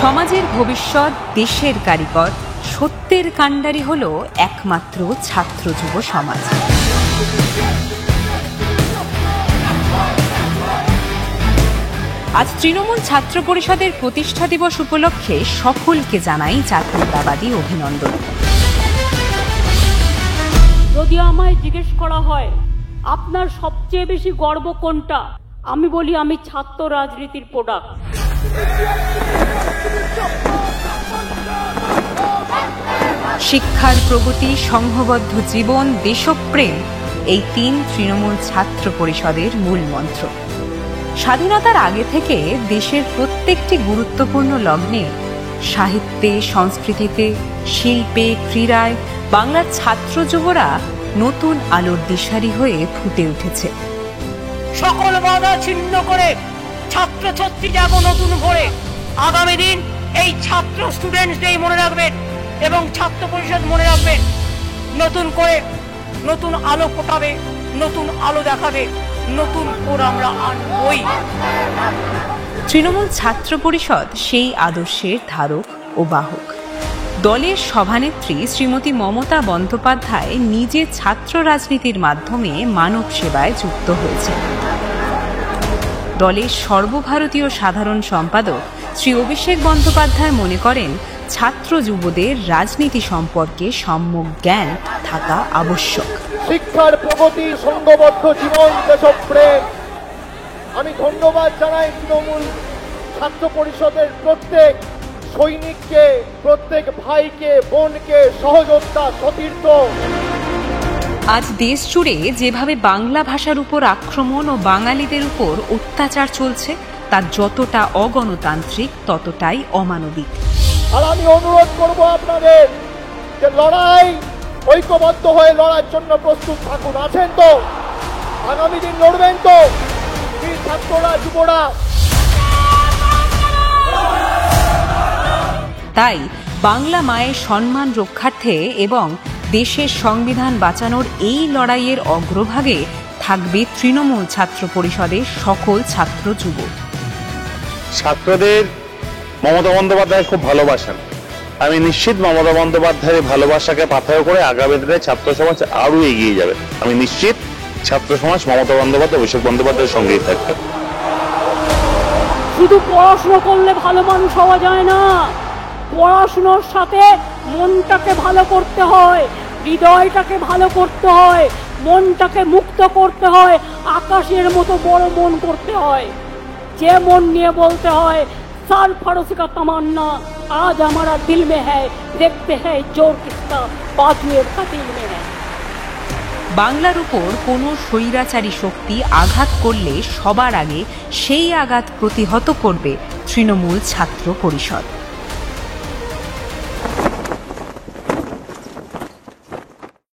সমাজের ভবিষ্যৎ, দেশের কারিগর, সত্যের কাণ্ডারি হলো একমাত্র ছাত্র যুব সমাজ। আজ তৃণমূল ছাত্র পরিষদের প্রতিষ্ঠা দিবস উপলক্ষে সকলকে জানাই জাতীয়তাবাদী অভিনন্দন। যদি আমায় জিজ্ঞেস করা হয় আপনার সবচেয়ে বেশি গর্ব কোনটা, আমি বলি আমি ছাত্র রাজনীতির প্রোডাক্ট। শিক্ষার প্রগতি, সংঘবদ্ধ জীবন, দেশপ্রেম, এই তিন তৃণমূল ছাত্র পরিষদের মূল মন্ত্র। স্বাধীনতার আগে থেকে দেশের প্রত্যেকটি গুরুত্বপূর্ণ লগ্নে, সাহিত্যে, সংস্কৃতিতে, শিল্পে, ক্রীড়ায় বাংলার ছাত্র যুবরা নতুন আলোর দিশারি হয়ে ফুটে উঠেছে। সকল বাধা ছিন্ন করে ছাত্রছাত্রী জাগো নতুন ভোরে। আগামী দিন এই ছাত্র স্টুডেন্টসদের মনে রাখবেন এবং ছাত্র পরিষদ মনে রাখবেন, নতুন করে নতুন আলো ফোটাবে, নতুন আলো দেখাবে, নতুন করে আমরা আনবই। তৃণমূল ছাত্র পরিষদ সেই আদর্শের ধারক ও বাহক। দলের সভানেত্রী শ্রীমতী মমতা বন্দ্যোপাধ্যায় নিজে ছাত্র রাজনীতির মাধ্যমে মানব সেবায় যুক্ত হয়েছেন। দলের সর্বভারতীয় সাধারণ সম্পাদক শ্রী অভিষেক বন্দ্যোপাধ্যায় মনে করেন, ছাত্র যুবদের রাজনীতি সম্পর্কে সম্যক জ্ঞান থাকা আবশ্যক। শিক্ষার প্রগতি, সংঘবদ্ধ জীবন, দেশপ্রেম। আমি ধন্যবাদ জানাই তৃণমূল ছাত্র পরিষদের প্রত্যেক সৈনিককে, প্রত্যেক ভাইকে, বোনকে, সহযোদ্ধা, সতীর্থ। আজ দেশ জুড়ে যেভাবে বাংলা ভাষার উপর আক্রমণ ও বাঙালিদের উপর অত্যাচার চলছে, তা যতটা অগণতান্ত্রিক ততটাই অমানবিক। আর আমি অনুরোধ করব আপনাদের যে লড়াই, ঐক্যবদ্ধ হয়ে লড়ার জন্য প্রস্তুত থাকুন। আছেন তো? আগামী দিন লড়বেন তো বীর ছাত্ররা, যুবরা? তাই বাংলা মায়ের সম্মান রক্ষার্থে এবং দেশের সংবিধান বাঁচানোর এই লড়াইয়ের অগ্রভাগে থাকবে তৃণমূল ছাত্র পরিষদের সকল ছাত্র যুব। ছাত্রদের মমতা বন্দ্যোপাধ্যায় খুব ভালোবাসেন। আমি নিশ্চিত মমতা বন্দ্যোপাধ্যায়ের ভালোবাসাকে পাথেয় করে আগামী দিনে ছাত্র সমাজ আরো এগিয়ে যাবে। আমি নিশ্চিত ছাত্র সমাজ মমতা বন্দ্যোপাধ্যায়, অভিষেক বন্দ্যোপাধ্যায়ের সঙ্গেই থাকবে। শুধু পড়াশোনা করলে ভালো মানুষ হওয়া যায় না, পড়াশোনার সাথে মনটাকে ভালো করতে হয়, হৃদয়টাকে ভালো করতে হয়, মনটাকে মুক্ত করতে হয়, আকাশের মতো বড় মন করতে হয়। যে মন নিয়ে বলতে হয়, साल फरोसी का तमन्ना आज हमारा दिल में है, देखते हैं जोर किसका बाजुए का दिल में है। বাংলার উপর কোনো স্বৈরাচারী শক্তি আঘাত করলে সবার আগে সেই আঘাত প্রতিহত করবে তৃণমূল ছাত্র পরিষদ।